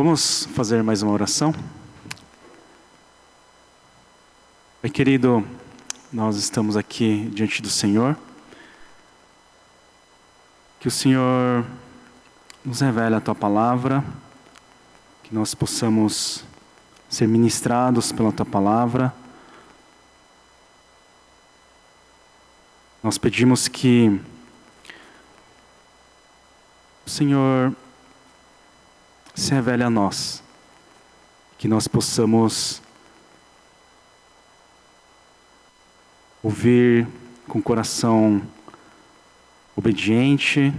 Vamos fazer mais uma oração? Pai querido, nós estamos aqui diante do Senhor. Que o Senhor nos revele a Tua Palavra, que nós possamos ser ministrados pela Tua Palavra. Nós pedimos que o Senhor se revele a nós, que nós possamos ouvir com o coração obediente.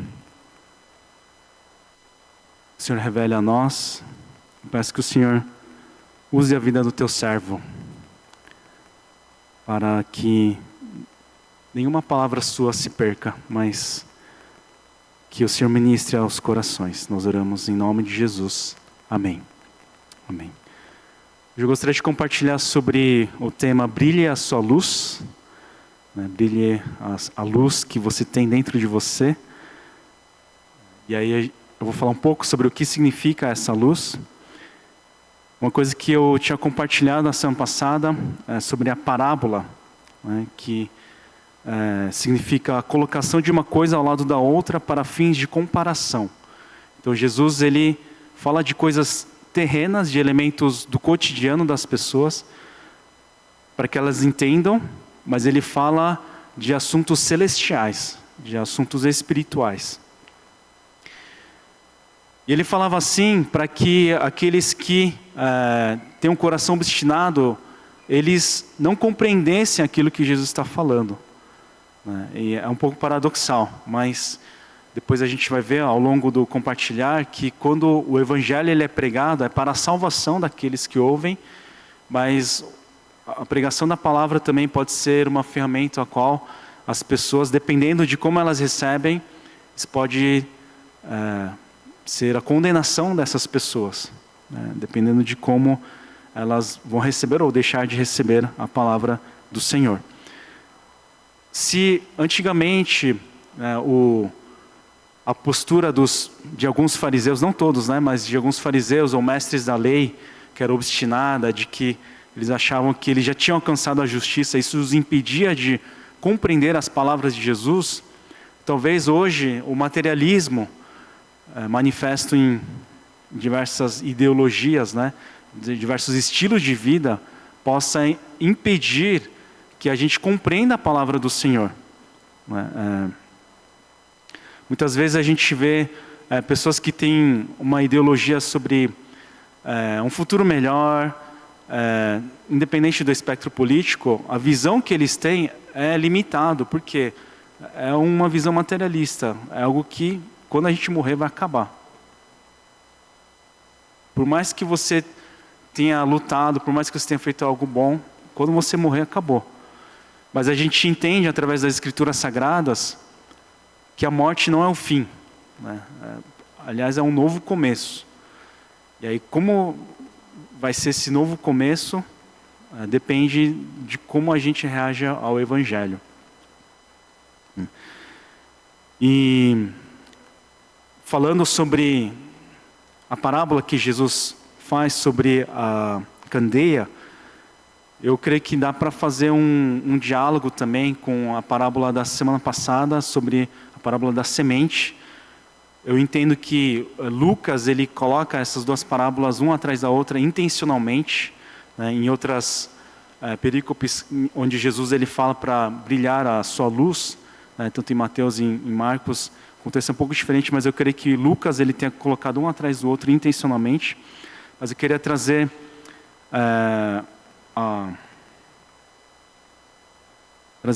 O Senhor revele a nós. Eu peço que o Senhor use a vida do Teu servo para que nenhuma palavra Sua se perca, mas que o Senhor ministre aos corações. Nós oramos em nome de Jesus. Amém. Amém. Eu gostaria de compartilhar sobre o tema Brilhe a sua luz. Brilhe a luz que você tem dentro de você. E aí eu vou falar um pouco sobre o que significa essa luz. Uma coisa que eu tinha compartilhado na semana passada é sobre a parábola, que significa a colocação de uma coisa ao lado da outra para fins de comparação. Então Jesus ele fala de coisas terrenas, de elementos do cotidiano das pessoas, para que elas entendam, mas ele fala de assuntos celestiais, de assuntos espirituais. E ele falava assim para que aqueles que têm um coração obstinado, eles não compreendessem aquilo que Jesus está falando. E é um pouco paradoxal, mas depois a gente vai ver ao longo do compartilhar que quando o evangelho ele é pregado é para a salvação daqueles que ouvem, mas a pregação da palavra também pode ser uma ferramenta a qual as pessoas, dependendo de como elas recebem, isso pode ser a condenação dessas pessoas, dependendo de como elas vão receber ou deixar de receber a palavra do Senhor. Se antigamente a postura de alguns fariseus, não todos, mas de alguns fariseus ou mestres da lei, que era obstinada, de que eles achavam que eles já tinham alcançado a justiça, isso os impedia de compreender as palavras de Jesus, talvez hoje o materialismo manifesto em diversas ideologias, de diversos estilos de vida, possa impedir que a gente compreenda a palavra do Senhor. Muitas vezes a gente vê pessoas que têm uma ideologia sobre um futuro melhor, independente do espectro político, a visão que eles têm é limitada, porque é uma visão materialista, é algo que quando a gente morrer vai acabar. Por mais que você tenha lutado, por mais que você tenha feito algo bom, quando você morrer acabou. Mas a gente entende através das Escrituras Sagradas que a morte não é o fim. Aliás, é um novo começo. E aí, como vai ser esse novo começo, depende de como a gente reage ao Evangelho. E falando sobre a parábola que Jesus faz sobre a candeia, eu creio que dá para fazer um diálogo também com a parábola da semana passada, sobre a parábola da semente. Eu entendo que Lucas ele coloca essas duas parábolas uma atrás da outra intencionalmente, em outras perícopes onde Jesus ele fala para brilhar a sua luz, tanto em Mateus e em Marcos, o contexto é um pouco diferente, mas eu creio que Lucas ele tenha colocado um atrás do outro intencionalmente. Mas eu queria trazer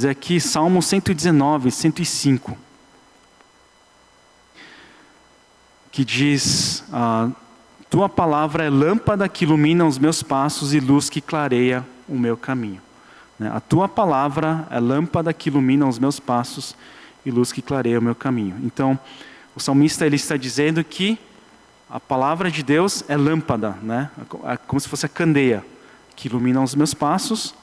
aqui Salmo 119, 105, que diz: Tua palavra é lâmpada que ilumina os meus passos e luz que clareia o meu caminho. A Tua palavra é lâmpada que ilumina os meus passos e luz que clareia o meu caminho. Então, o salmista ele está dizendo que a palavra de Deus é lâmpada, é como se fosse a candeia que ilumina os meus passos,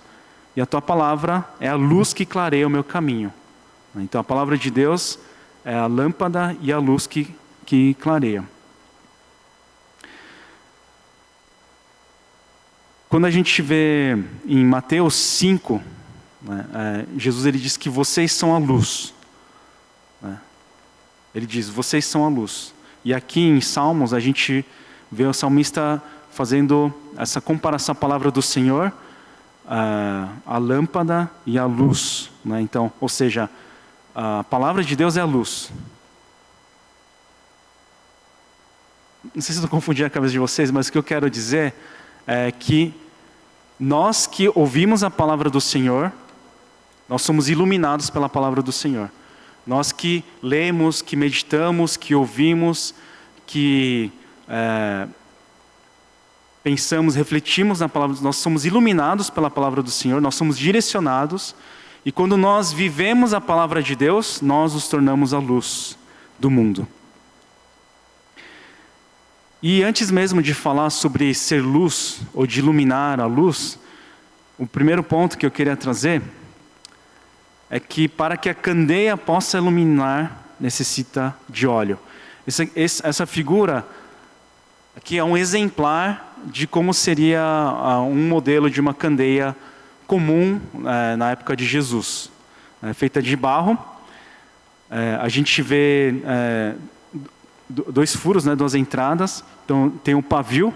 e a Tua palavra é a luz que clareia o meu caminho. Então a palavra de Deus é a lâmpada e a luz que clareia. Quando a gente vê em Mateus 5, né, Jesus ele diz que vocês são a luz. Né? Ele diz, vocês são a luz. E aqui em Salmos a gente vê o salmista fazendo essa comparação à palavra do Senhor, a lâmpada e a luz. Né? Então, ou seja, a palavra de Deus é a luz. Não sei se estou confundindo a cabeça de vocês, mas o que eu quero dizer é que nós que ouvimos a palavra do Senhor, nós somos iluminados pela palavra do Senhor. Nós que lemos, que meditamos, que ouvimos, que pensamos, refletimos na palavra, nós somos iluminados pela palavra do Senhor, nós somos direcionados, e quando nós vivemos a palavra de Deus, nós nos tornamos a luz do mundo. E antes mesmo de falar sobre ser luz, ou de iluminar a luz, o primeiro ponto que eu queria trazer é que para que a candeia possa iluminar, necessita de óleo. Essa figura aqui é um exemplar de como seria um modelo de uma candeia comum na época de Jesus. Feita de barro, a gente vê dois furos, né, duas entradas. Então tem um pavio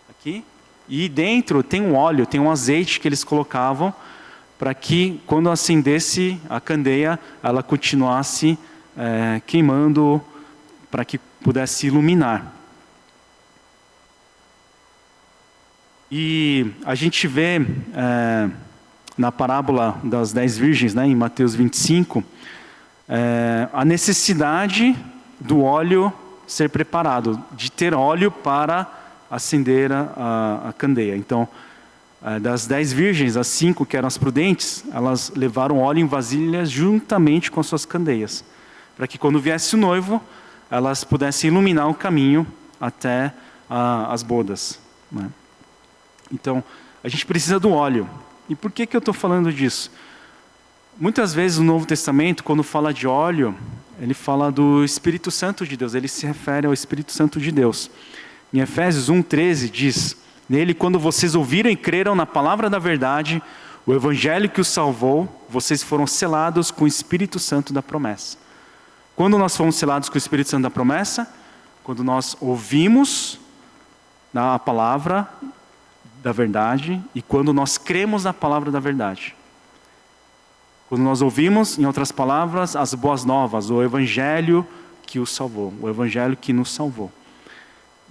aqui, e dentro tem um óleo, tem um azeite que eles colocavam para que quando acendesse a candeia, ela continuasse queimando, para que pudesse iluminar. E a gente vê na parábola das 10 virgens, né, em Mateus 25, a necessidade do óleo ser preparado, de ter óleo para acender a candeia. Então, das 10 virgens, as 5 que eram as prudentes, elas levaram óleo em vasilhas juntamente com as suas candeias, para que quando viesse o noivo, elas pudessem iluminar o caminho até as bodas. Né? Então, a gente precisa do óleo. E por que eu estou falando disso? Muitas vezes no Novo Testamento, quando fala de óleo, ele fala do Espírito Santo de Deus, ele se refere ao Espírito Santo de Deus. Em Efésios 1:13 diz, nele quando vocês ouviram e creram na palavra da verdade, o evangelho que os salvou, vocês foram selados com o Espírito Santo da promessa. Quando nós fomos selados com o Espírito Santo da promessa? Quando nós ouvimos a palavra da verdade e quando nós cremos na palavra da verdade. Quando nós ouvimos, em outras palavras, as boas novas, o evangelho que os salvou, o evangelho que nos salvou.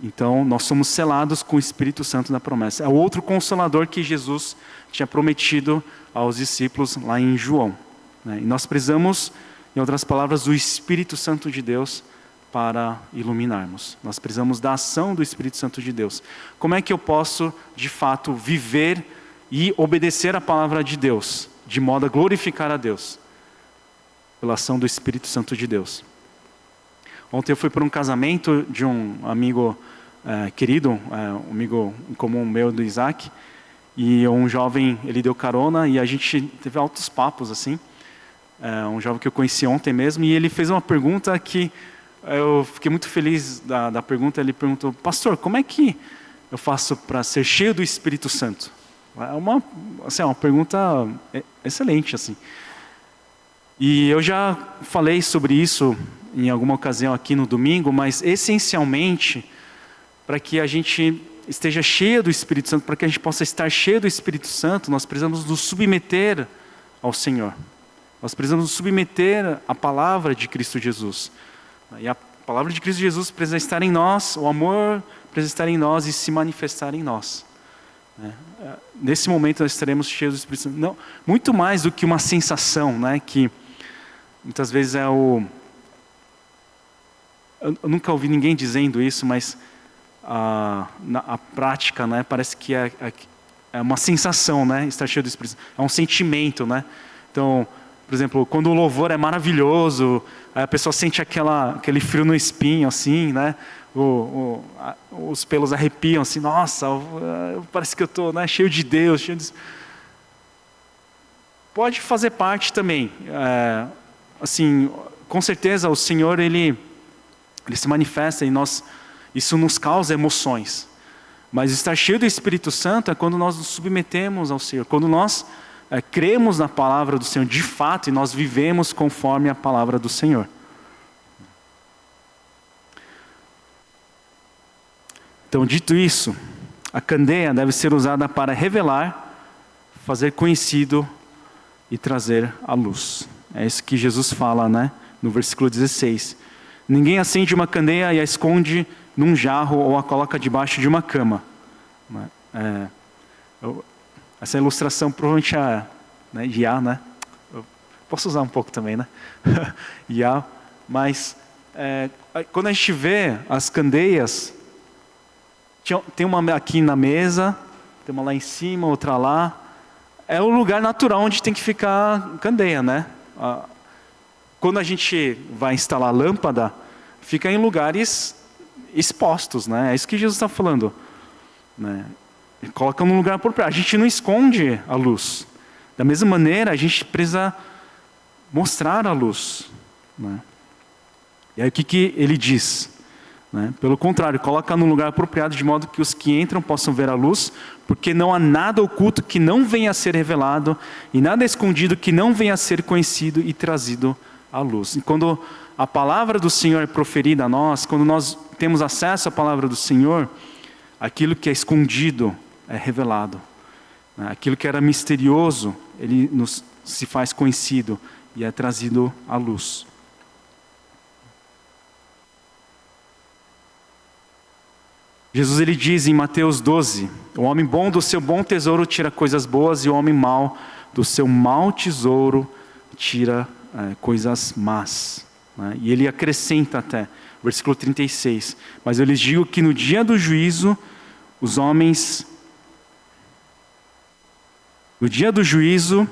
Então, nós somos selados com o Espírito Santo da promessa. É o outro consolador que Jesus tinha prometido aos discípulos lá em João. Né? E nós precisamos, em outras palavras, do Espírito Santo de Deus para iluminarmos. Nós precisamos da ação do Espírito Santo de Deus. Como é que eu posso, de fato, viver e obedecer a palavra de Deus, de modo a glorificar a Deus? Pela ação do Espírito Santo de Deus. Ontem eu fui para um casamento de um amigo querido, um amigo em comum meu, do Isaac, e um jovem, ele deu carona e a gente teve altos papos assim. Um jovem que eu conheci ontem mesmo, e ele fez uma pergunta que eu fiquei muito feliz da pergunta. Ele perguntou: pastor, como é que eu faço para ser cheio do Espírito Santo? É uma pergunta excelente, assim. E eu já falei sobre isso em alguma ocasião aqui no domingo, mas essencialmente, para que a gente esteja cheio do Espírito Santo, para que a gente possa estar cheio do Espírito Santo, nós precisamos nos submeter ao Senhor. Nós precisamos nos submeter à palavra de Cristo Jesus. E a palavra de Cristo Jesus precisa estar em nós, o amor precisa estar em nós e se manifestar em nós. Nesse momento nós estaremos cheios do Espírito Santo. Não, muito mais do que uma sensação, né, que muitas vezes eu nunca ouvi ninguém dizendo isso, mas a prática, né, parece que é uma sensação, né, estar cheio do Espírito Santo. É um sentimento, né? Então, por exemplo, quando o louvor é maravilhoso, a pessoa sente aquele frio no espinho, assim, né? Os pelos arrepiam, assim, nossa, parece que eu estou, né, cheio de Deus. Pode fazer parte também. Assim, com certeza o Senhor, Ele se manifesta em nós, isso nos causa emoções. Mas estar cheio do Espírito Santo é quando nós nos submetemos ao Senhor, quando nós cremos na palavra do Senhor de fato e nós vivemos conforme a palavra do Senhor. Então, dito isso, a candeia deve ser usada para revelar, fazer conhecido e trazer à luz. É isso que Jesus fala, né? No versículo 16. Ninguém acende uma candeia e a esconde num jarro ou a coloca debaixo de uma cama. Essa ilustração provavelmente é Iá, né? Eu posso usar um pouco também, né? Iá, mas quando a gente vê as candeias, tem uma aqui na mesa, tem uma lá em cima, outra lá. É o lugar natural onde tem que ficar candeia, né? Quando a gente vai instalar lâmpada, fica em lugares expostos, né? É isso que Jesus está falando, né? Coloca num lugar apropriado. A gente não esconde a luz. Da mesma maneira, a gente precisa mostrar a luz, né? E aí o que ele diz? Né? Pelo contrário, coloca num lugar apropriado de modo que os que entram possam ver a luz, porque não há nada oculto que não venha a ser revelado e nada escondido que não venha a ser conhecido e trazido à luz. E quando a palavra do Senhor é proferida a nós, quando nós temos acesso à palavra do Senhor, aquilo que é escondido é revelado. Aquilo que era misterioso, ele se faz conhecido e é trazido à luz. Jesus ele diz em Mateus 12, o homem bom do seu bom tesouro tira coisas boas e o homem mau do seu mau tesouro tira coisas más. Né? E ele acrescenta até, versículo 36, mas eu lhes digo que no dia do juízo, no dia do juízo,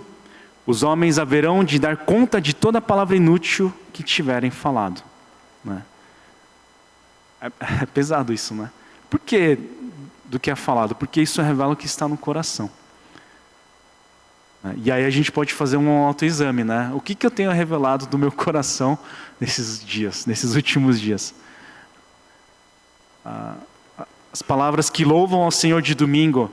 os homens haverão de dar conta de toda palavra inútil que tiverem falado. Né? É pesado isso, né? Por que do que é falado? Porque isso revela o que está no coração. E aí a gente pode fazer um autoexame, né? O que eu tenho revelado do meu coração nesses dias, nesses últimos dias? As palavras que louvam ao Senhor de domingo,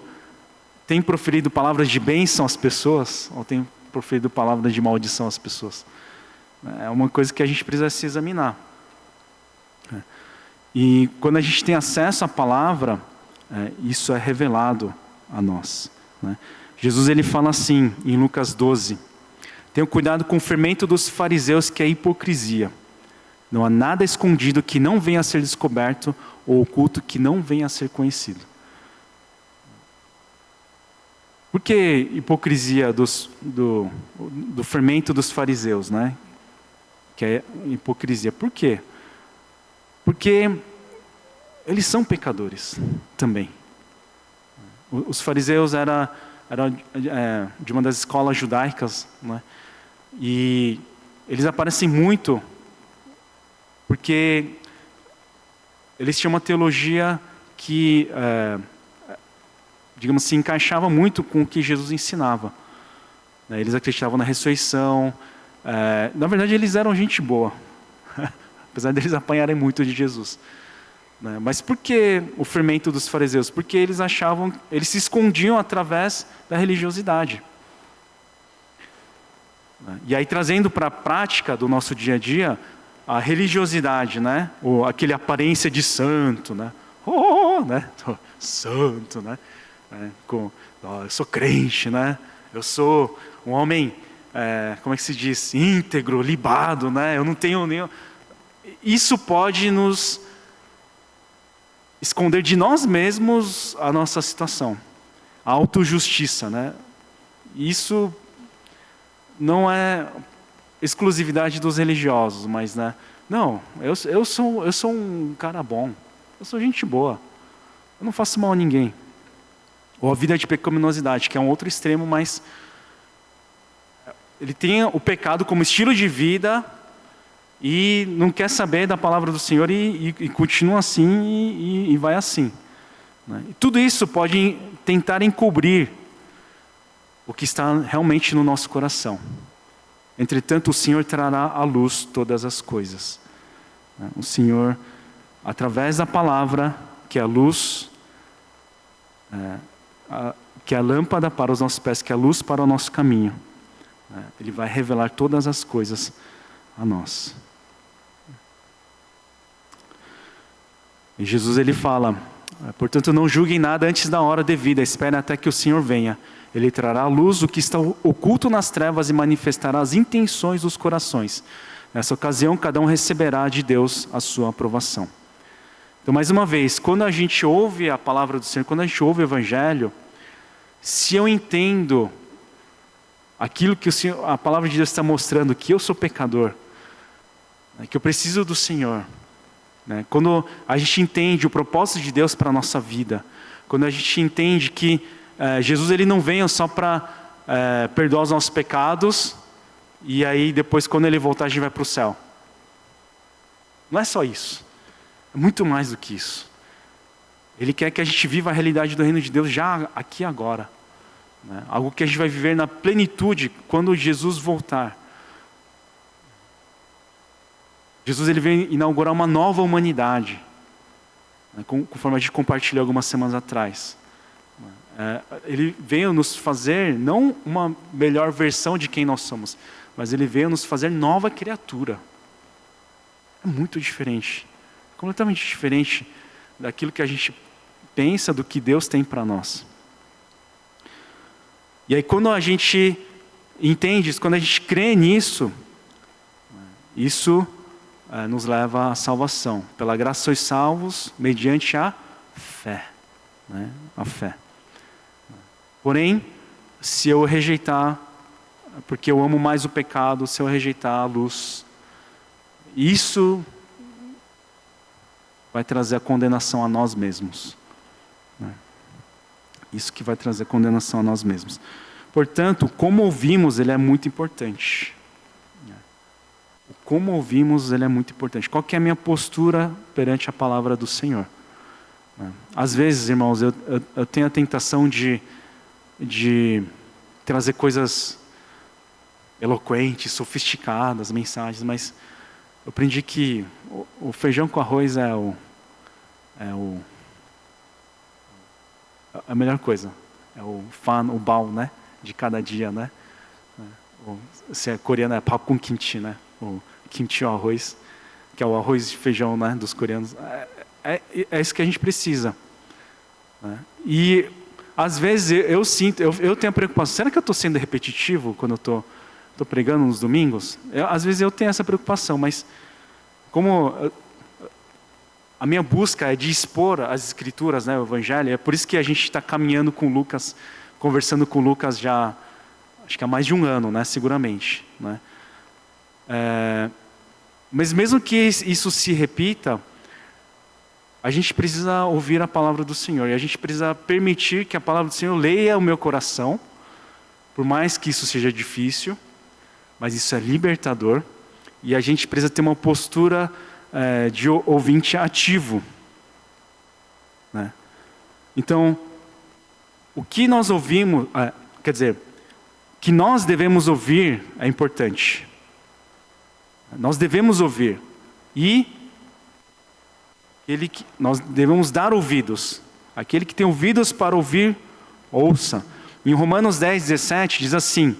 têm proferido palavras de bênção às pessoas? Ou têm proferido palavras de maldição às pessoas? É uma coisa que a gente precisa se examinar. E quando a gente tem acesso à palavra, isso é revelado a nós. Né? Jesus ele fala assim, em Lucas 12, tenham cuidado com o fermento dos fariseus, que é a hipocrisia. Não há nada escondido que não venha a ser descoberto, ou oculto que não venha a ser conhecido. Por que hipocrisia do fermento dos fariseus, né? Que é hipocrisia. Por quê? Porque eles são pecadores também. Os fariseus eram de uma das escolas judaicas, né? E eles aparecem muito porque eles tinham uma teologia que, digamos assim, encaixava muito com o que Jesus ensinava. Eles acreditavam na ressurreição. Na verdade, eles eram gente boa. Apesar deles apanharem muito de Jesus. Mas por que o fermento dos fariseus? Porque eles se escondiam através da religiosidade. E aí trazendo para a prática do nosso dia a dia, a religiosidade, né? Ou aquele aparência de santo, né? Né? Santo, né? Eu sou crente, né? Eu sou um homem, como é que se diz? Íntegro, libado, né? Eu não tenho nenhum... Isso pode nos esconder de nós mesmos a nossa situação. A autojustiça, né? Isso não é exclusividade dos religiosos, mas, né? Não, eu sou um cara bom. Eu sou gente boa. Eu não faço mal a ninguém. Ou a vida de pecaminosidade, que é um outro extremo, mas ele tem o pecado como estilo de vida e não quer saber da palavra do Senhor e continua assim e vai assim. Né? E tudo isso pode tentar encobrir o que está realmente no nosso coração. Entretanto, o Senhor trará à luz todas as coisas. O Senhor, através da palavra, que é a luz, que é a lâmpada para os nossos pés, que é a luz para o nosso caminho. Ele vai revelar todas as coisas a nós. E Jesus ele fala, portanto não julguem nada antes da hora devida, esperem até que o Senhor venha. Ele trará à luz o que está oculto nas trevas e manifestará as intenções dos corações. Nessa ocasião, cada um receberá de Deus a sua aprovação. Então, mais uma vez, quando a gente ouve a palavra do Senhor, quando a gente ouve o Evangelho, se eu entendo aquilo que a palavra de Deus está mostrando, que eu sou pecador, que eu preciso do Senhor, quando a gente entende o propósito de Deus para a nossa vida, quando a gente entende que Jesus ele não veio só para perdoar os nossos pecados, e aí depois quando ele voltar a gente vai para o céu. Não é só isso. É muito mais do que isso. Ele quer que a gente viva a realidade do reino de Deus já aqui e agora. Algo que a gente vai viver na plenitude quando Jesus voltar. Jesus ele vem inaugurar uma nova humanidade, conforme a gente compartilhou algumas semanas atrás. Ele veio nos fazer, não uma melhor versão de quem nós somos, mas ele veio nos fazer nova criatura. É muito diferente, completamente diferente daquilo que a gente pensa, do que Deus tem para nós. E aí quando a gente entende isso, quando a gente crê nisso, isso nos leva à salvação. Pela graça sois salvos mediante a fé. A fé. Porém, se eu rejeitar, porque eu amo mais o pecado, se eu rejeitar a luz, isso vai trazer a condenação a nós mesmos. Isso que vai trazer condenação a nós mesmos. Portanto, como ouvimos, ele é muito importante. Como ouvimos, ele é muito importante. Qual que é a minha postura perante a palavra do Senhor? Às vezes, irmãos, eu tenho a tentação de trazer coisas eloquentes, sofisticadas, mensagens, mas eu aprendi que o feijão com arroz é a melhor coisa. É o o bao, de cada dia, se é coreano é pap com kimchi, o kimchi é o arroz, que é o arroz e feijão, dos coreanos. É isso que a gente precisa. E às vezes eu tenho a preocupação, será que eu estou sendo repetitivo quando eu estou pregando nos domingos? Às vezes eu tenho essa preocupação, mas como a minha busca é de expor as Escrituras, o Evangelho, é por isso que a gente está caminhando com Lucas, conversando com Lucas já, acho que há mais de um ano, seguramente. Mas mesmo que isso se repita, a gente precisa ouvir a palavra do Senhor, e a gente precisa permitir que a palavra do Senhor leia o meu coração, por mais que isso seja difícil, mas isso é libertador, e a gente precisa ter uma postura de ouvinte ativo. Então, o que nós ouvimos, que nós devemos ouvir é importante. Nós devemos ouvir, e nós devemos dar ouvidos. Aquele que tem ouvidos para ouvir, ouça. Em Romanos 10:17 diz assim: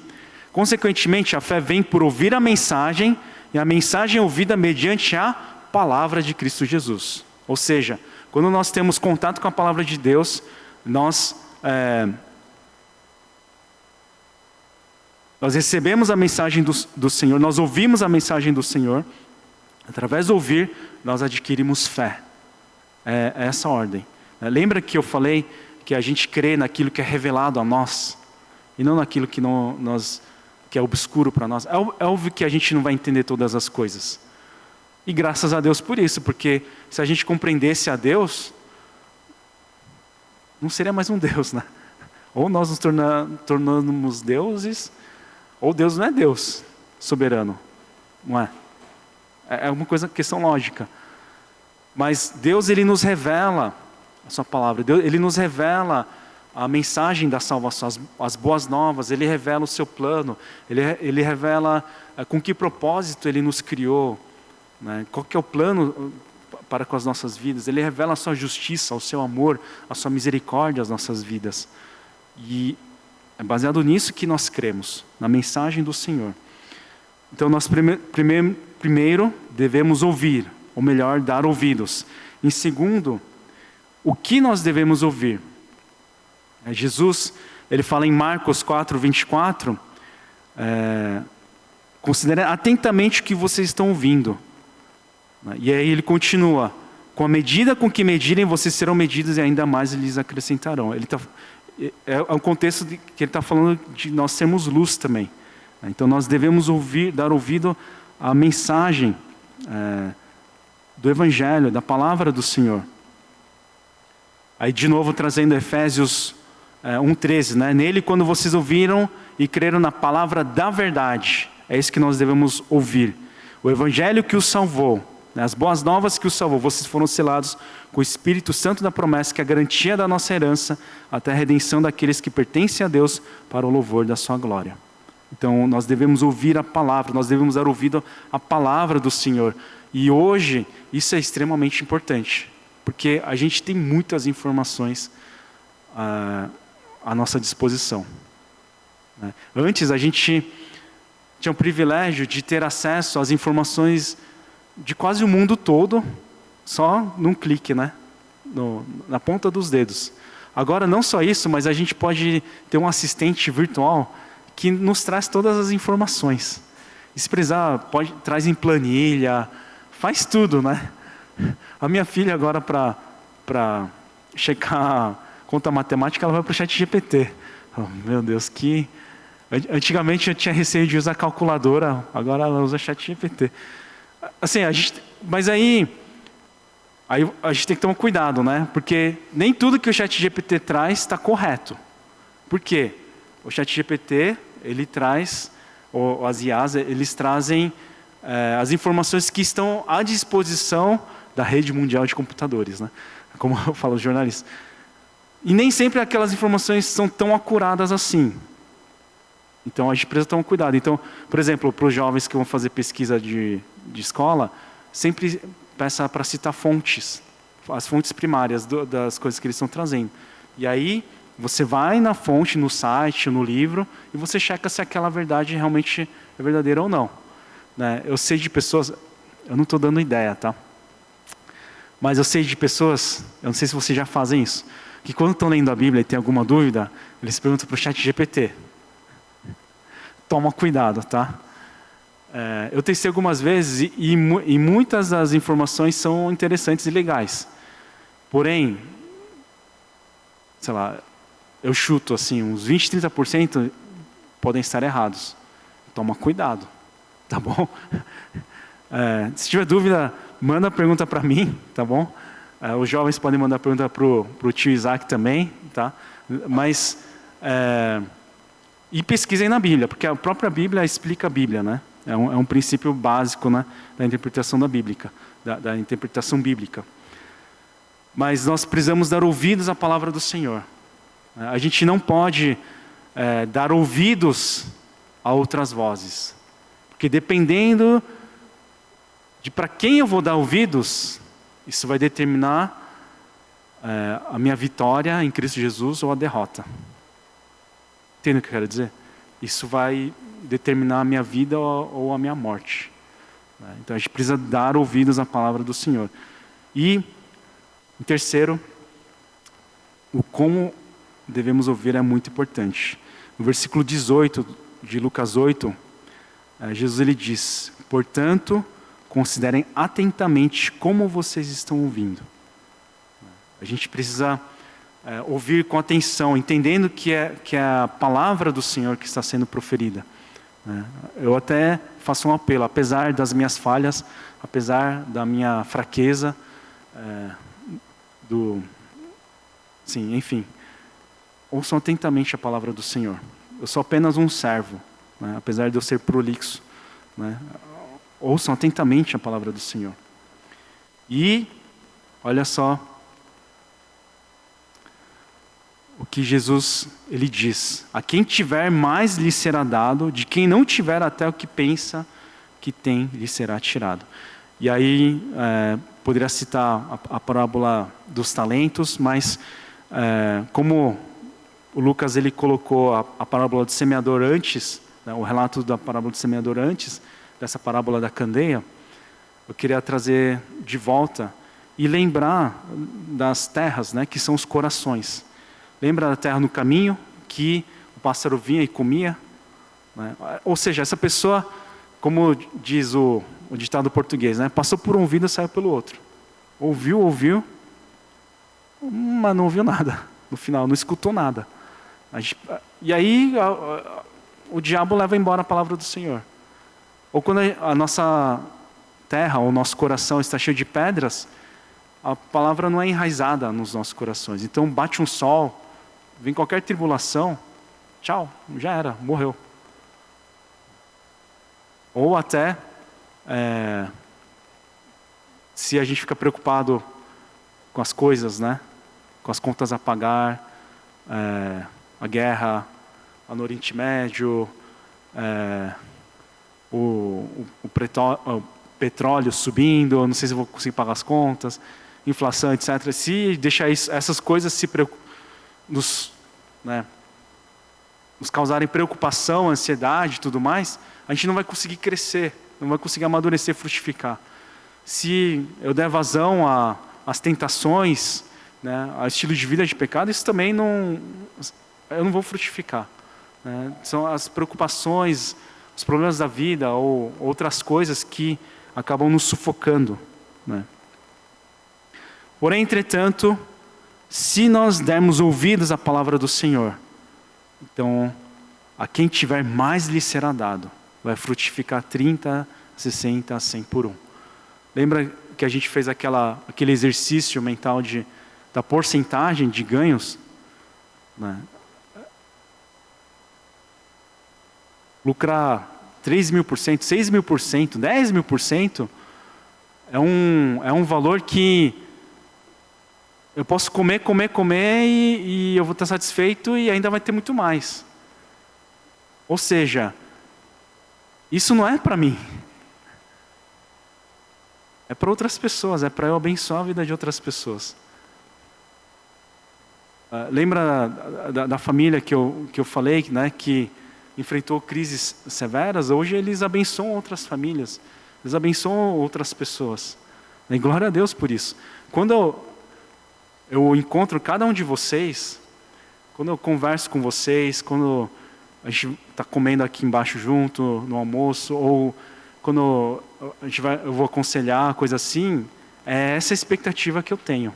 consequentemente a fé vem por ouvir a mensagem, e a mensagem é ouvida mediante a palavra de Cristo Jesus. Ou seja, quando nós temos contato com a palavra de Deus, nós recebemos a mensagem do Senhor, nós ouvimos a mensagem do Senhor, através de ouvir, nós adquirimos fé. É essa ordem. Lembra que eu falei que a gente crê naquilo que é revelado a nós, e não naquilo que é obscuro para nós. É óbvio que a gente não vai entender todas as coisas. E graças a Deus por isso, porque se a gente compreendesse a Deus, não seria mais um Deus, Ou nós nos tornamos deuses, ou Deus não é Deus soberano, não é? É uma questão lógica. Mas Deus, Ele nos revela a sua palavra, Ele nos revela a mensagem da salvação, as boas novas, Ele revela o seu plano, Ele revela com que propósito Ele nos criou, qual que é o plano, para com as nossas vidas. Ele revela a sua justiça, o seu amor, a sua misericórdia às nossas vidas. E é baseado nisso que nós cremos, na mensagem do Senhor. Então nós primeiro devemos ouvir, ou melhor, dar ouvidos. Em segundo, o que nós devemos ouvir? Jesus, ele fala em Marcos 4:24, considere atentamente o que vocês estão ouvindo. E aí ele continua, com a medida com que medirem, vocês serão medidos e ainda mais lhes acrescentarão. É um contexto que ele está falando de nós sermos luz também. Então nós devemos dar ouvido à mensagem do Evangelho, da palavra do Senhor. Aí de novo trazendo Efésios 1:13, né? Nele quando vocês ouviram e creram na palavra da verdade, é isso que nós devemos ouvir. O Evangelho que os salvou, as boas novas que os salvou, vocês foram selados com o Espírito Santo da promessa, que é a garantia da nossa herança, até a redenção daqueles que pertencem a Deus, para o louvor da sua glória. Então nós devemos ouvir a palavra, nós devemos dar ouvido à palavra do Senhor. E hoje isso é extremamente importante, porque a gente tem muitas informações à nossa disposição. Antes a gente tinha o privilégio de ter acesso às informações de quase o mundo todo, só num clique, né? Na ponta dos dedos. Agora não só isso, mas a gente pode ter um assistente virtual que nos traz todas as informações. E se precisar, traz em planilha, faz tudo, né? A minha filha agora para checar conta matemática, ela vai para o ChatGPT. Oh, meu Deus, antigamente eu tinha receio de usar calculadora, agora ela usa ChatGPT. Assim, mas aí a gente tem que tomar cuidado, né? Porque nem tudo que o ChatGPT traz está correto. Por quê? O ChatGPT, ele traz, ou as IAs, eles trazem as informações que estão à disposição da rede mundial de computadores, né? Como eu falo, os jornalistas. E nem sempre aquelas informações são tão acuradas assim. Então a gente precisa tomar cuidado. Então, por exemplo, para os jovens que vão fazer pesquisa de escola, sempre peça para citar fontes, as fontes primárias das coisas que eles estão trazendo. E aí você vai na fonte, no site, no livro, e você checa se aquela verdade realmente é verdadeira ou não. Né? Eu sei de pessoas, eu não estou dando ideia, tá? Mas eu sei de pessoas, eu não sei se vocês já fazem isso, que quando estão lendo a Bíblia e tem alguma dúvida, eles perguntam para o ChatGPT. Toma cuidado, tá? Eu testei algumas vezes e muitas das informações são interessantes e legais. Porém, sei lá, eu chuto assim, uns 20, 30% podem estar errados. Toma cuidado, tá bom? Se tiver dúvida, manda a pergunta para mim, tá bom? Os jovens podem mandar pergunta para o tio Isaac também, tá? Mas e pesquisem na Bíblia, porque a própria Bíblia explica a Bíblia, né? É um princípio básico, né, da interpretação da interpretação bíblica. Mas nós precisamos dar ouvidos à palavra do Senhor. A gente não pode dar ouvidos a outras vozes, porque dependendo de para quem eu vou dar ouvidos, isso vai determinar a minha vitória em Cristo Jesus ou a derrota. Entende o que eu quero dizer? Isso vai determinar a minha vida ou a minha morte. Então a gente precisa dar ouvidos à palavra do Senhor. E, em terceiro, o como devemos ouvir é muito importante. No versículo 18 de Lucas 8, Jesus ele diz: portanto, considerem atentamente como vocês estão ouvindo. A gente precisa ouvir com atenção, entendendo que é a palavra do Senhor que está sendo proferida. Eu até faço um apelo, apesar das minhas falhas, apesar da minha fraqueza, enfim, ouçam atentamente a palavra do Senhor. Eu sou apenas um servo, né? Apesar de eu ser prolixo, né? Ouçam atentamente a palavra do Senhor. E, olha só, o que Jesus ele diz: a quem tiver mais lhe será dado, de quem não tiver até o que pensa que tem lhe será tirado. E aí, poderia citar a parábola dos talentos, mas como o Lucas ele colocou a parábola do semeador antes, né, o relato da parábola do semeador antes dessa parábola da candeia, eu queria trazer de volta e lembrar das terras, né, que são os corações. Lembra da terra no caminho, que o pássaro vinha e comia? Né? Ou seja, essa pessoa, como diz o ditado português, né, passou por um ouvido e saiu pelo outro. Ouviu, mas não ouviu nada. No final, não escutou nada. E aí, o diabo leva embora a palavra do Senhor. Ou quando a nossa terra, ou o nosso coração está cheio de pedras, a palavra não é enraizada nos nossos corações. Então bate um sol, vem qualquer tribulação, tchau, já era, morreu. Ou até, se a gente fica preocupado com as coisas, né? Com as contas a pagar, a guerra no Oriente Médio, o petróleo subindo, não sei se eu vou conseguir pagar as contas, inflação, etc. Se deixar essas coisas nos causarem preocupação, ansiedade e tudo mais, a gente não vai conseguir crescer, não vai conseguir amadurecer, frutificar. Se eu der vazão às tentações, né, ao estilo de vida de pecado, isso também eu não vou frutificar. Né? São as preocupações, os problemas da vida ou outras coisas que acabam nos sufocando. Né? Porém, entretanto, se nós dermos ouvidos à palavra do Senhor, então, a quem tiver mais lhe será dado, vai frutificar 30, 60, 100 por 1. Lembra que a gente fez aquele exercício mental da porcentagem de ganhos? Né? Lucrar 3.000%, 6.000%, 10.000% é um valor que eu posso comer e eu vou estar satisfeito e ainda vai ter muito mais. Ou seja, isso não é para mim. É para outras pessoas, é para eu abençoar a vida de outras pessoas. Lembra da família que eu falei, né, que enfrentou crises severas? Hoje eles abençoam outras famílias, eles abençoam outras pessoas. E glória a Deus por isso. Quando eu encontro cada um de vocês, quando eu converso com vocês, quando a gente está comendo aqui embaixo junto, no almoço, ou quando eu vou aconselhar, coisa assim, é essa a expectativa que eu tenho.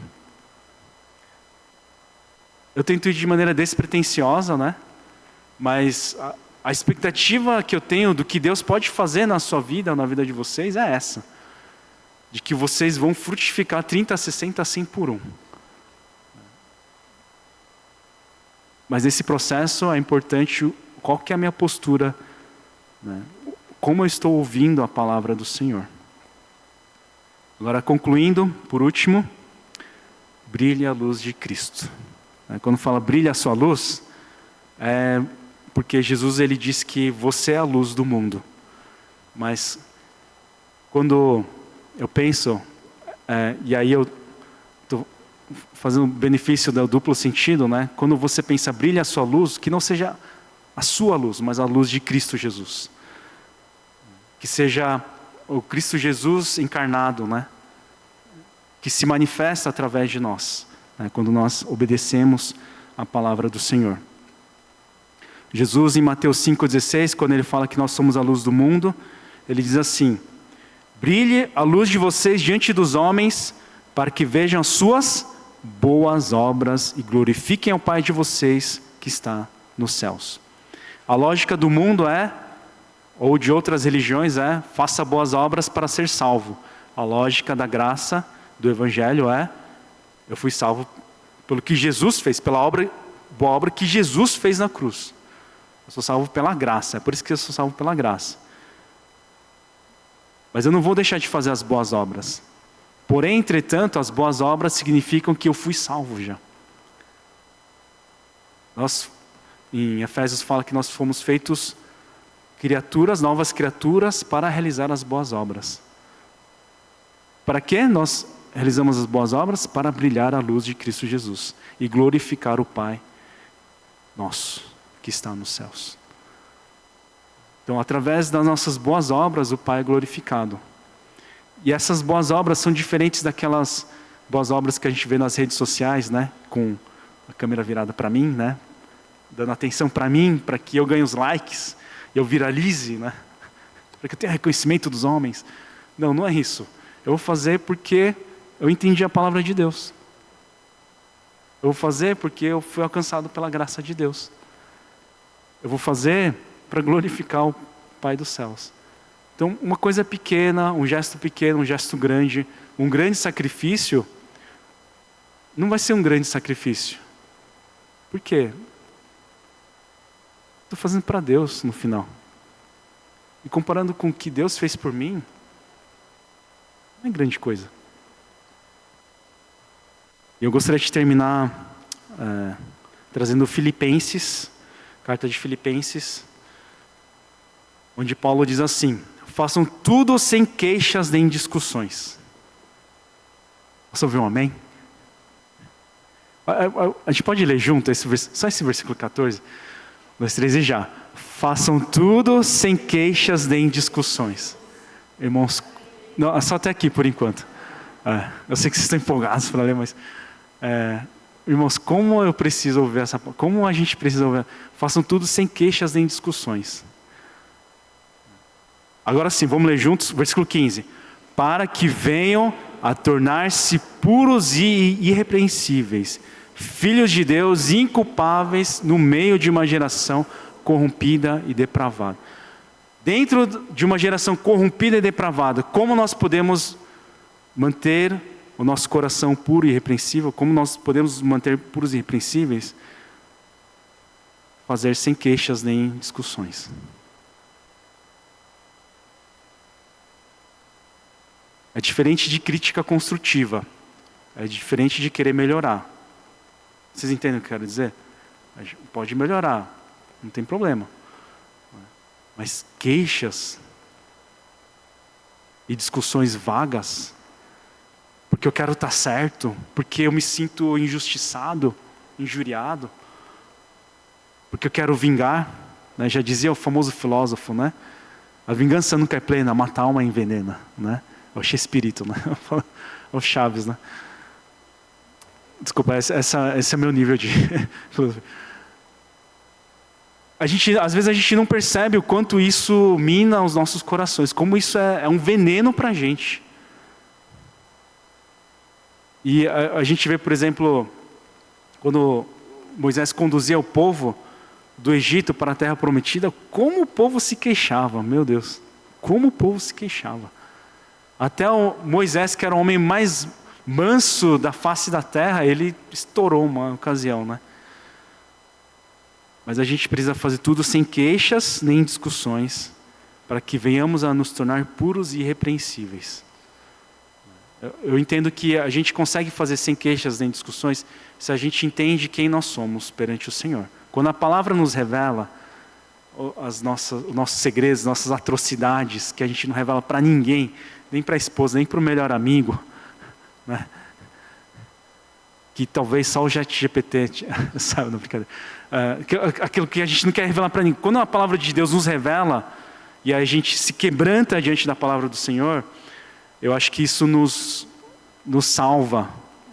Eu tento ir de maneira despretensiosa, né? Mas a expectativa que eu tenho do que Deus pode fazer na sua vida, na vida de vocês, é essa. De que vocês vão frutificar 30, 60, 100 por 1. Mas nesse processo é importante qual que é a minha postura, né? Como eu estou ouvindo a palavra do Senhor. Agora, concluindo, por último, brilhe a luz de Cristo. Quando fala brilha a sua luz, é porque Jesus ele disse que você é a luz do mundo. Mas quando eu penso, e aí eu estou fazendo o benefício do duplo sentido, né? Quando você pensa brilha a sua luz, que não seja a sua luz, mas a luz de Cristo Jesus. Que seja o Cristo Jesus encarnado, né? Que se manifesta através de nós, né? Quando nós obedecemos a palavra do Senhor. Jesus em Mateus 5,16, quando ele fala que nós somos a luz do mundo, ele diz assim: brilhe a luz de vocês diante dos homens, para que vejam as suas boas obras e glorifiquem ao Pai de vocês que está nos céus. A lógica do mundo ou de outras religiões faça boas obras para ser salvo. A lógica da graça do Evangelho eu fui salvo pelo que Jesus fez, pela boa obra que Jesus fez na cruz. Eu sou salvo pela graça, é por isso que eu sou salvo pela graça. Mas eu não vou deixar de fazer as boas obras. Porém, entretanto, as boas obras significam que eu fui salvo já. Em Efésios fala que nós fomos feitos novas criaturas para realizar as boas obras. Para que nós realizamos as boas obras? Para brilhar a luz de Cristo Jesus e glorificar o Pai nosso, que está nos céus. Então, através das nossas boas obras, o Pai é glorificado. E essas boas obras são diferentes daquelas boas obras que a gente vê nas redes sociais, né? Com a câmera virada para mim, né? Dando atenção para mim, para que eu ganhe os likes, eu viralize, né? Para que eu tenha reconhecimento dos homens. Não, não é isso. Eu vou fazer porque eu entendi a palavra de Deus. Eu vou fazer porque eu fui alcançado pela graça de Deus. Eu vou fazer para glorificar o Pai dos céus. Então, uma coisa pequena, um gesto grande, um grande sacrifício, não vai ser um grande sacrifício. Por quê? Estou fazendo para Deus no final. E comparando com o que Deus fez por mim, não é grande coisa. E eu gostaria de terminar trazendo Filipenses, carta de Filipenses, onde Paulo diz assim: façam tudo sem queixas nem discussões. Posso ouvir um amém? A gente pode ler junto só esse versículo 14? 1, 2, 3 e já. Façam tudo sem queixas nem discussões. Irmãos, não, só até aqui por enquanto. Eu sei que vocês estão empolgados para ler, mas... irmãos, como eu preciso ouvir essa... Como a gente precisa ouvir... Façam tudo sem queixas nem discussões. Agora sim, vamos ler juntos, versículo 15. Para que venham a tornar-se puros e irrepreensíveis, filhos de Deus inculpáveis no meio de uma geração corrompida e depravada. Dentro de uma geração corrompida e depravada, como nós podemos manter o nosso coração puro e irrepreensível? Como nós podemos manter puros e irrepreensíveis? Fazer sem queixas nem discussões. É diferente de crítica construtiva. É diferente de querer melhorar. Vocês entendem o que eu quero dizer? A gente pode melhorar, não tem problema. Mas queixas e discussões vagas, porque eu quero estar certo, porque eu me sinto injustiçado, injuriado, porque eu quero vingar, né? Já dizia o famoso filósofo, né? A vingança nunca é plena, mata a alma envenena, né? É o Chespirito, né? É o Chaves, né? Desculpa, esse é meu nível de... Às vezes a gente não percebe o quanto isso mina os nossos corações, como isso é um veneno para a gente. E a gente vê, por exemplo, quando Moisés conduzia o povo do Egito para a terra prometida, como o povo se queixava, meu Deus, como o povo se queixava. Até o Moisés, que era o homem mais manso da face da terra, ele estourou uma ocasião, né? Mas a gente precisa fazer tudo sem queixas nem discussões, para que venhamos a nos tornar puros e irrepreensíveis. Eu entendo que a gente consegue fazer sem queixas nem discussões se a gente entende quem nós somos perante o Senhor. Quando a palavra nos revela os nossos segredos, nossas atrocidades, que a gente não revela para ninguém, nem para a esposa, nem para o melhor amigo, né? Que talvez só o ChatGPT sabe, não, brincadeira. Aquilo que a gente não quer revelar para ninguém. Quando a palavra de Deus nos revela e a gente se quebranta diante da palavra do Senhor, eu acho que isso nos salva,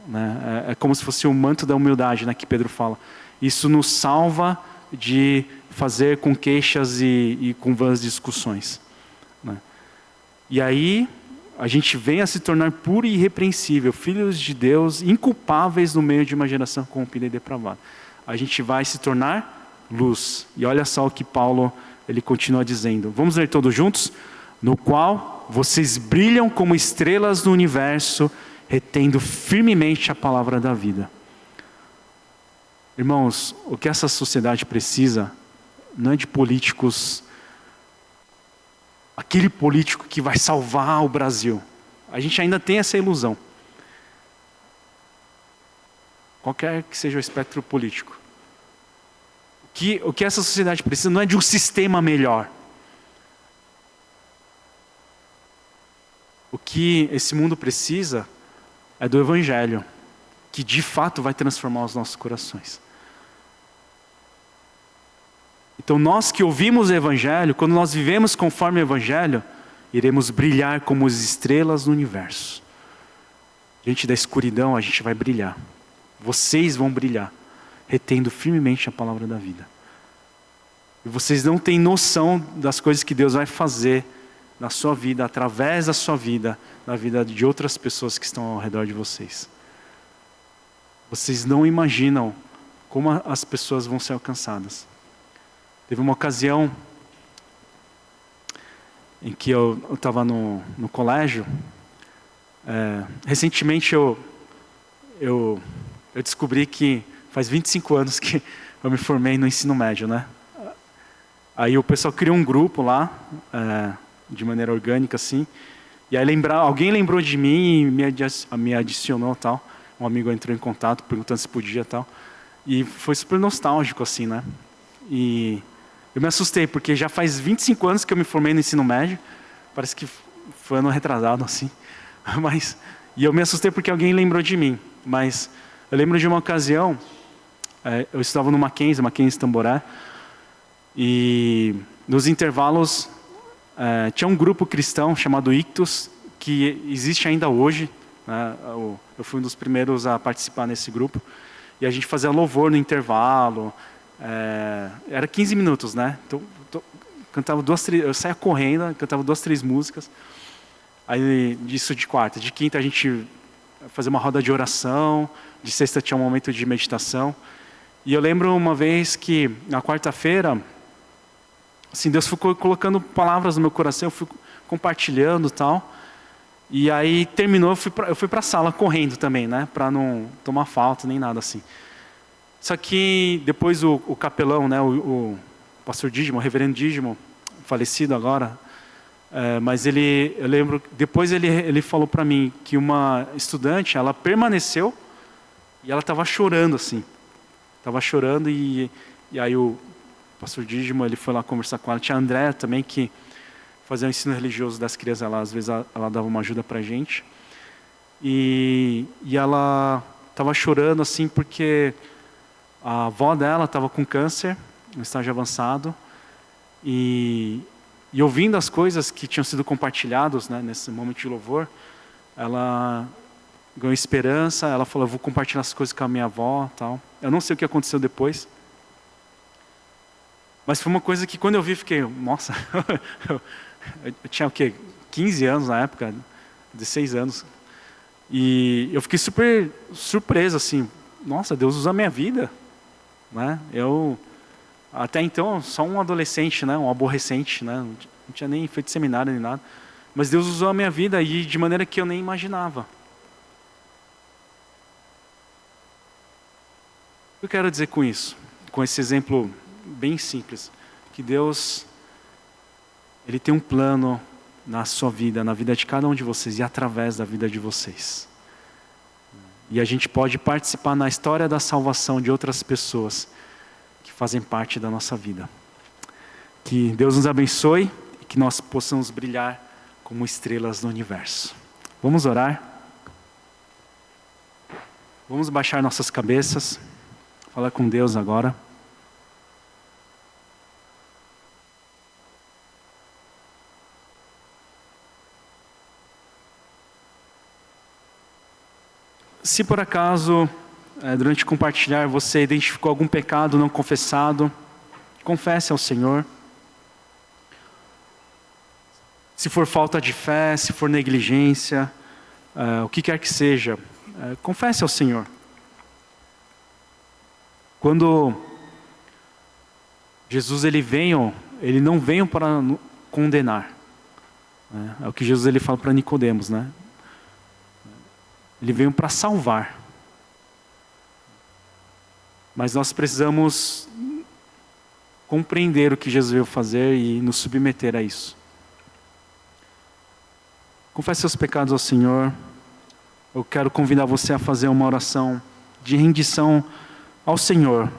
né? É como se fosse o manto da humildade, né, que Pedro fala. Isso nos salva de fazer com queixas e com vãs discussões, né? E aí a gente vem a se tornar puro e irrepreensível, filhos de Deus, inculpáveis no meio de uma geração corrompida e depravada. A gente vai se tornar luz. E olha só o que Paulo ele continua dizendo. Vamos ler todos juntos? No qual vocês brilham como estrelas no universo, retendo firmemente a palavra da vida. Irmãos, o que essa sociedade precisa não é de políticos, aquele político que vai salvar o Brasil. A gente ainda tem essa ilusão. Qualquer que seja o espectro político. O que essa sociedade precisa não é de um sistema melhor. O que esse mundo precisa é do Evangelho, que de fato vai transformar os nossos corações. Então nós que ouvimos o Evangelho, quando nós vivemos conforme o Evangelho, iremos brilhar como as estrelas no universo. Diante da escuridão a gente vai brilhar. Vocês vão brilhar, retendo firmemente a palavra da vida. E vocês não têm noção das coisas que Deus vai fazer na sua vida, através da sua vida, na vida de outras pessoas que estão ao redor de vocês. Vocês não imaginam como as pessoas vão ser alcançadas. Teve uma ocasião em que eu estava no colégio. Recentemente eu descobri que faz 25 anos que eu me formei no ensino médio, né? Aí o pessoal criou um grupo lá, de maneira orgânica assim, e aí alguém lembrou de mim e me adicionou e tal. Um amigo entrou em contato perguntando se podia e tal. E foi super nostálgico assim, né? E eu me assustei, porque já faz 25 anos que eu me formei no ensino médio, parece que foi ano retrasado assim. E eu me assustei porque alguém lembrou de mim. Mas eu lembro de uma ocasião, eu estava no Mackenzie Tamboré, e nos intervalos tinha um grupo cristão chamado Ictus, que existe ainda hoje, né? Eu fui um dos primeiros a participar nesse grupo, e a gente fazia louvor no intervalo, era 15 minutos, né? Então, cantava eu saía correndo, cantava 2, 3 músicas. Aí disso de quarta, de quinta a gente fazia uma roda de oração, de sexta tinha um momento de meditação. E eu lembro uma vez que na quarta-feira, assim, Deus ficou colocando palavras no meu coração, eu fui compartilhando e tal. E aí terminou, eu fui para a sala correndo também, né, para não tomar falta nem nada assim. Só que depois o capelão, né, o pastor Dídimo, o reverendo Dídimo, falecido agora, mas eu lembro, depois ele falou para mim que uma estudante, ela permaneceu e ela estava chorando assim. Estava chorando e aí o pastor Dídimo, ele foi lá conversar com ela. Tinha a André também, que fazia o ensino religioso das crianças, às vezes ela dava uma ajuda para a gente. E ela estava chorando assim porque a avó dela estava com câncer, no estágio avançado, e ouvindo as coisas que tinham sido compartilhadas, né, nesse momento de louvor, ela ganhou esperança. Ela falou: eu vou compartilhar as coisas com a minha avó, tal. Eu não sei o que aconteceu depois, mas foi uma coisa que quando eu vi, fiquei, nossa, eu tinha o quê? 15 anos na época, 16 anos, e eu fiquei super surpreso assim, nossa, Deus usa a minha vida, né? Eu até então só um adolescente, né, um aborrecente, né, não tinha nem feito seminário nem nada, mas Deus usou a minha vida e de maneira que eu nem imaginava. O que eu quero dizer com isso? Com esse exemplo bem simples, que Deus, Ele tem um plano na sua vida, na vida de cada um de vocês e através da vida de vocês. E a gente pode participar na história da salvação de outras pessoas que fazem parte da nossa vida. Que Deus nos abençoe e que nós possamos brilhar como estrelas no universo. Vamos orar? Vamos baixar nossas cabeças, falar com Deus agora. Se por acaso, durante compartilhar, você identificou algum pecado não confessado, confesse ao Senhor. Se for falta de fé, se for negligência, o que quer que seja, confesse ao Senhor. Quando Jesus ele não veio para condenar. É o que Jesus ele fala para Nicodemos, né? Ele veio para salvar. Mas nós precisamos compreender o que Jesus veio fazer e nos submeter a isso. Confesse seus pecados ao Senhor. Eu quero convidar você a fazer uma oração de rendição ao Senhor,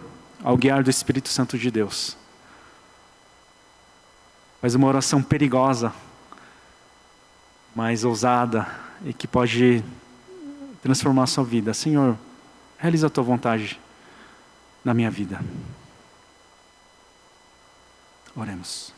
ao guiar do Espírito Santo de Deus. Faz uma oração perigosa, mais ousada e que pode transformar a sua vida. Senhor, realiza a tua vontade na minha vida. Oremos.